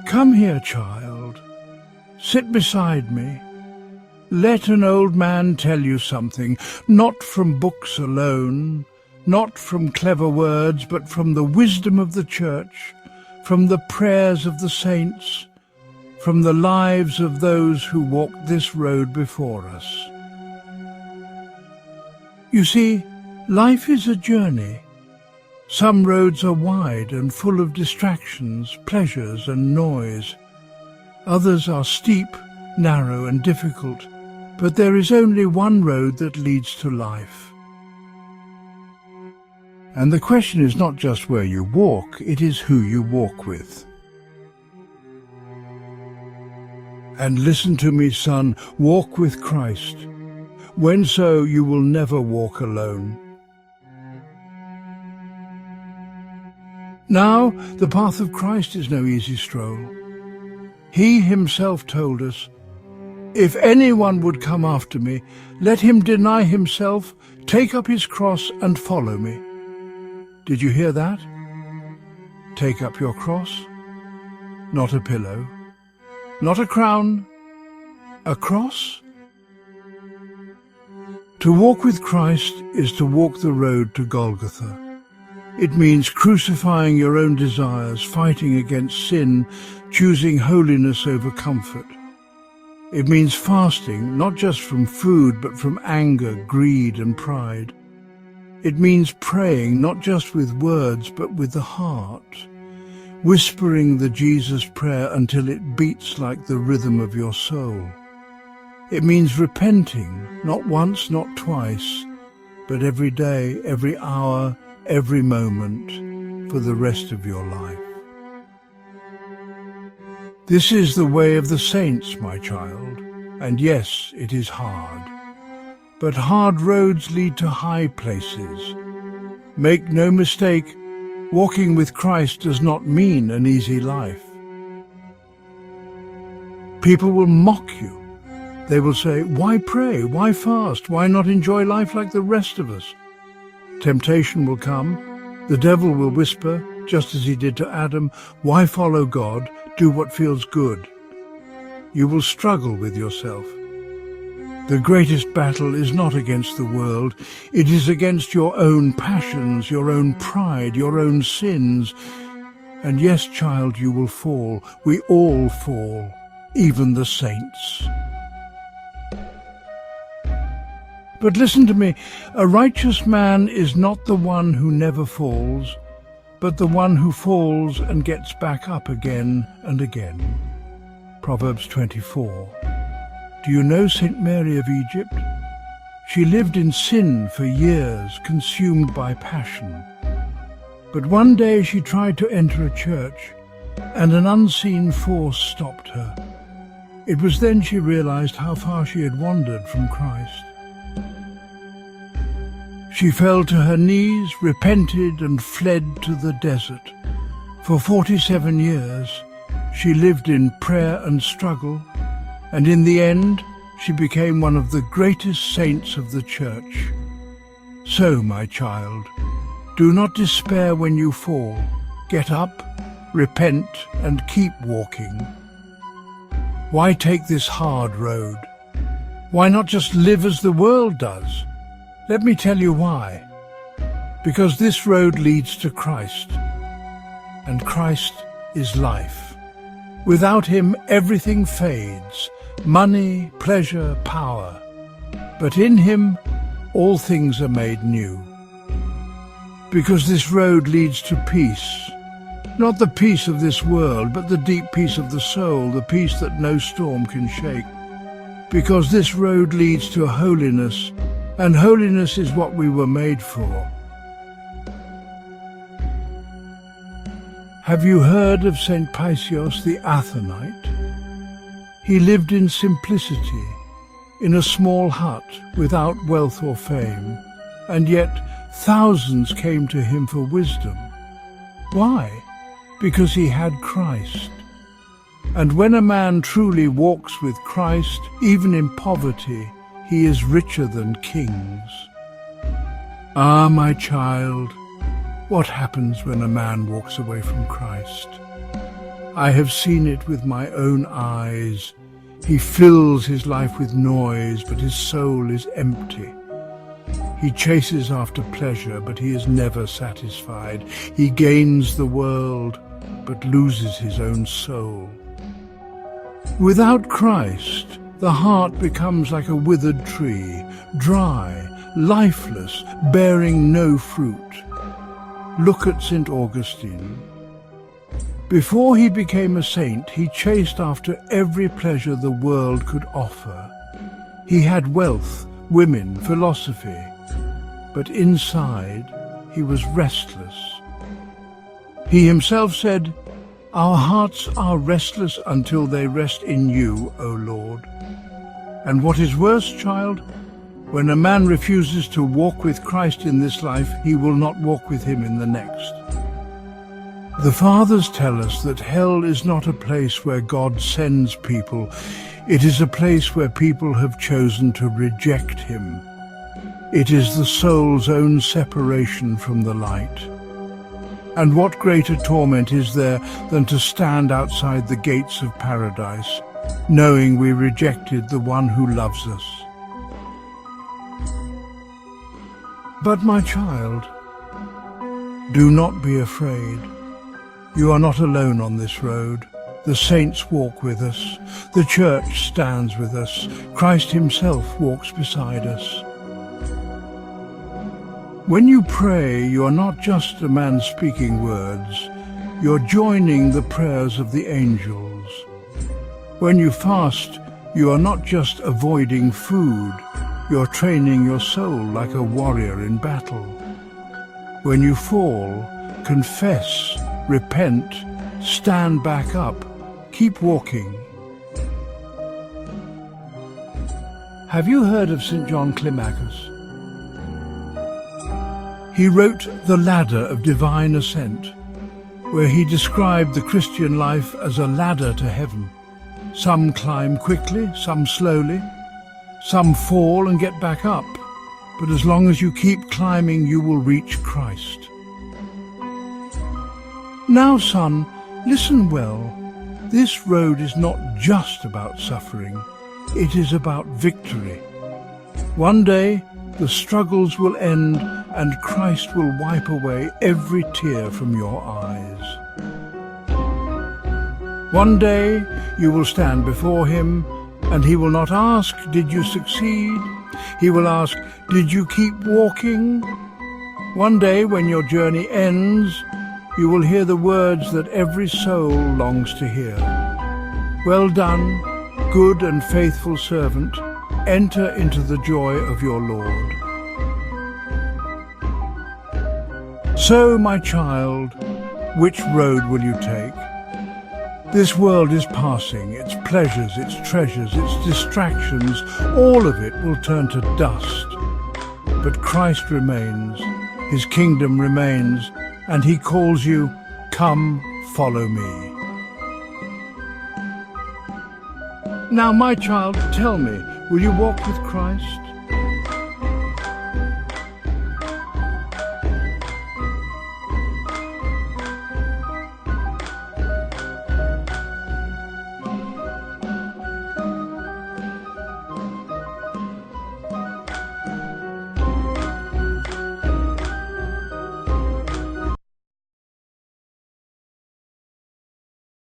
Come here, child. Sit beside me. Let an old man tell you something, not from books alone, not from clever words, but from the wisdom of the Church, from the prayers of the saints, from the lives of those who walked this road before us. You see, life is a journey. Some roads are wide and full of distractions, pleasures and noise. Others are steep, narrow and difficult, but there is only one road that leads to life. And the question is not just where you walk, it is who you walk with. And listen to me, son, walk with Christ. When so, you will never walk alone. Now, the path of Christ is no easy stroll. He himself told us, "If anyone would come after me, let him deny himself, take up his cross and follow me." Did you hear that? Take up your cross, not a pillow, not a crown, a cross. To walk with Christ is to walk the road to Golgotha. It means crucifying your own desires, fighting against sin, choosing holiness over comfort. It means fasting, not just from food, but from anger, greed and pride. It means praying, not just with words, but with the heart, whispering the Jesus prayer until it beats like the rhythm of your soul. It means repenting, not once, not twice, but every day, every hour, every moment, for the rest of your life. This is the way of the saints, my child, and yes, it is hard. But hard roads lead to high places. Make no mistake, walking with Christ does not mean an easy life. People will mock you. They will say, "Why pray? Why fast? Why not enjoy life like the rest of us?" Temptation will come. The devil will whisper, just as he did to Adam, "Why follow God? Do what feels good." You will struggle with yourself. The greatest battle is not against the world. It is against your own passions, your own pride, your own sins. And yes, child, you will fall. We all fall, even the saints. But listen to me, a righteous man is not the one who never falls, but the one who falls and gets back up again and again. Proverbs 24. Do you know St. Mary of Egypt? She lived in sin for years, consumed by passion. But one day she tried to enter a church, and an unseen force stopped her. It was then she realized how far she had wandered from Christ. She fell to her knees, repented, and fled to the desert. For 47 years, she lived in prayer and struggle, and in the end, she became one of the greatest saints of the Church. So, my child, do not despair when you fall. Get up, repent, and keep walking. Why take this hard road? Why not just live as the world does? Let me tell you why. Because this road leads to Christ, and Christ is life. Without him, everything fades, money, pleasure, power. But in him, all things are made new. Because this road leads to peace, not the peace of this world, but the deep peace of the soul, the peace that no storm can shake. Because this road leads to holiness, and holiness is what we were made for. Have you heard of St. Paisios the Athonite? He lived in simplicity, in a small hut, without wealth or fame, and yet thousands came to him for wisdom. Why? Because he had Christ. And when a man truly walks with Christ, even in poverty, he is richer than kings. Ah, my child, what happens when a man walks away from Christ? I have seen it with my own eyes. He fills his life with noise, but his soul is empty. He chases after pleasure, but he is never satisfied. He gains the world, but loses his own soul. Without Christ, the heart becomes like a withered tree, dry, lifeless, bearing no fruit. Look at St. Augustine. Before he became a saint, he chased after every pleasure the world could offer. He had wealth, women, philosophy, but inside he was restless. He himself said, "Our hearts are restless until they rest in you, O Lord." And what is worse, child, when a man refuses to walk with Christ in this life, he will not walk with him in the next. The Fathers tell us that hell is not a place where God sends people. It is a place where people have chosen to reject him. It is the soul's own separation from the light. And what greater torment is there than to stand outside the gates of paradise, knowing we rejected the one who loves us? But my child, do not be afraid. You are not alone on this road. The saints walk with us. The church stands with us. Christ himself walks beside us. When you pray, you are not just a man speaking words. You're joining the prayers of the angels. When you fast, you are not just avoiding food. You're training your soul like a warrior in battle. When you fall, confess, repent, stand back up, keep walking. Have you heard of St. John Climacus? He wrote The Ladder of Divine Ascent, where he described the Christian life as a ladder to heaven. Some climb quickly, some slowly, some fall and get back up, but as long as you keep climbing, you will reach Christ. Now, son, listen well. This road is not just about suffering. It is about victory. One day, the struggles will end and Christ will wipe away every tear from your eyes. One day, you will stand before him and he will not ask, "Did you succeed?" He will ask, "Did you keep walking?" One day, when your journey ends, you will hear the words that every soul longs to hear. "Well done, good and faithful servant. Enter into the joy of your Lord." So, my child, which road will you take? This world is passing. Its pleasures, its treasures, its distractions, all of it will turn to dust. But Christ remains, his kingdom remains, and he calls you, "Come, follow me." Now, my child, tell me, will you walk with Christ?